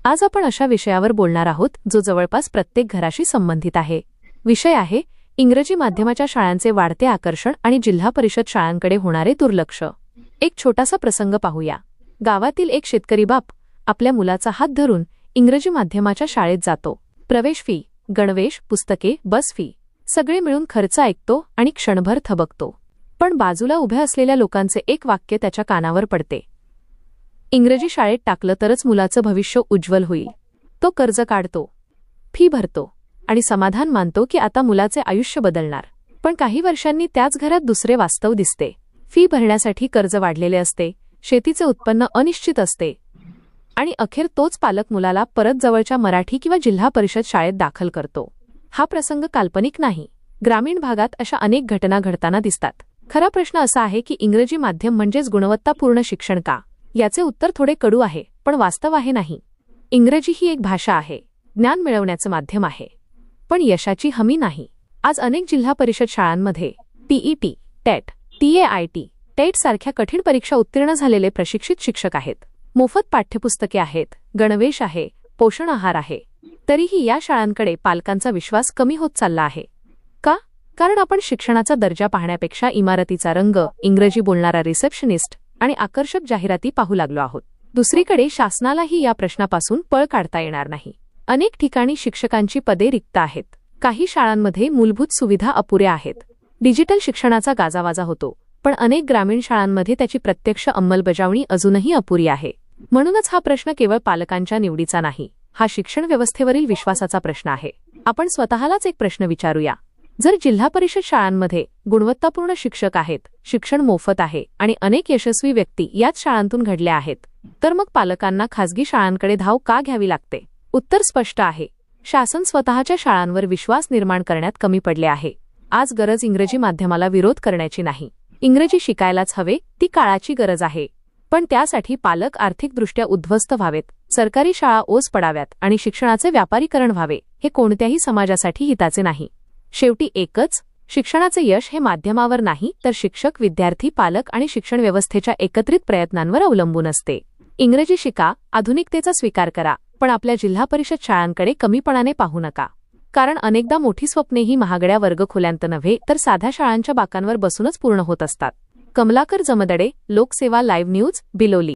आज आपण अशा विषयावर बोलणार आहोत जो जवळपास प्रत्येक घराशी संबंधित आहे। विषय आहे इंग्रजी माध्यमाच्या शाळांचे वाढते आकर्षण आणि जिल्हा परिषद शाळांकडे होणारे दुर्लक्ष। एक छोटासा प्रसंग पाहूया। गावातील एक शेतकरी बाप आपल्या मुलाचा हात धरून इंग्रजी माध्यमाच्या शाळेत जातो। प्रवेश फी, गणवेश, पुस्तके, बस फी सगळे मिळून खर्च ऐकतो आणि क्षणभर थबकतो। पण बाजूला उभ्या असलेल्या लोकांचे एक वाक्य त्याच्या कानावर पडते, इंग्रजी शाळेत टाकलं तरच मुलाचं भविष्य उज्ज्वल होईल। तो कर्ज काढतो, फी भरतो आणि समाधान मानतो की आता मुलाचे आयुष्य बदलणार। पण काही वर्षांनी त्याच घरात दुसरे वास्तव दिसते। फी भरण्यासाठी कर्ज वाढलेले असते, शेतीचे उत्पन्न अनिश्चित असते आणि अखेर तोच पालक मुलाला परत जवळच्या मराठी किंवा जिल्हा परिषद शाळेत दाखल करतो। हा प्रसंग काल्पनिक नाही। ग्रामीण भागात अशा अनेक घटना घडताना दिसतात। खरा प्रश्न असा आहे की इंग्रजी माध्यम म्हणजेच गुणवत्तापूर्ण शिक्षण का? याचे उत्तर थोडे कडू आहे, पण वास्तव आहे नाही। इंग्रजी ही एक भाषा आहे, ज्ञान मिळवण्याचं माध्यम आहे, पण यशाची हमी नाही। आज अनेक जिल्हा परिषद शाळांमध्ये टीईटी, टेट, टीएआयटी, टेट सारख्या कठीण परीक्षा उत्तीर्ण झालेले प्रशिक्षित शिक्षक आहेत। मोफत पाठ्यपुस्तके आहेत, गणवेश आहे, पोषण आहार आहे। तरीही या शाळांकडे पालकांचा विश्वास कमी होत चालला आहे। का? कारण आपण शिक्षणाचा दर्जा पाहण्यापेक्षा इमारतीचा रंग, इंग्रजी बोलणारा रिसेप्शनिस्ट आणि आकर्षक जाहिराती पाहू लागलो आहोत। दुसरीकडे शासनालाही या प्रश्नापासून पळ काढता येणार नाही। अनेक ठिकाणी शिक्षकांची पदे रिक्त आहेत। काही शाळांमध्ये मूलभूत सुविधा अपुऱ्या आहेत। डिजिटल शिक्षणाचा गाजावाजा होतो, पण अनेक ग्रामीण शाळांमध्ये त्याची प्रत्यक्ष अंमलबजावणी अजूनही अपुरी आहे। म्हणूनच हा प्रश्न केवळ पालकांच्या निवडीचा नाही, हा शिक्षण व्यवस्थेवरील विश्वासाचा प्रश्न आहे। आपण स्वतःलाच एक प्रश्न विचारूया, जर जिल्हा परिषद शाळांमध्ये गुणवत्तापूर्ण शिक्षक आहेत, शिक्षण मोफत आहे आणि अनेक यशस्वी व्यक्ती याच शाळांतून घडल्या आहेत, तर मग पालकांना खासगी शाळांकडे धाव का घ्यावी लागते? उत्तर स्पष्ट आहे, शासन स्वतःच्या शाळांवर विश्वास निर्माण करण्यात कमी पडले आहे। आज गरज इंग्रजी माध्यमाला विरोध करण्याची नाही, इंग्रजी शिकायलाच हवे, ती काळाची गरज आहे। पण त्यासाठी पालक आर्थिकदृष्ट्या उद्ध्वस्त व्हावेत, सरकारी शाळा ओस पडाव्यात आणि शिक्षणाचे व्यापारीकरण व्हावे, हे कोणत्याही समाजासाठी हिताचे नाही। शेवटी एकच, शिक्षणाचे यश हे माध्यमावर नाही तर शिक्षक, विद्यार्थी, पालक आणि शिक्षण व्यवस्थेच्या एकत्रित प्रयत्नांवर अवलंबून असते। इंग्रजी शिका, आधुनिकतेचा स्वीकार करा, पण आपल्या जिल्हा परिषद शाळांकडे कमीपणाने पाहू नका। कारण अनेकदा मोठी स्वप्नेही महागड्या वर्गखोल्यांत नव्हे तर साध्या शाळांच्या बाकांवर बसूनच पूर्ण होत असतात। कमलाकर जमदडे, लोकसेवा लाईव्ह न्यूज, बिलोली।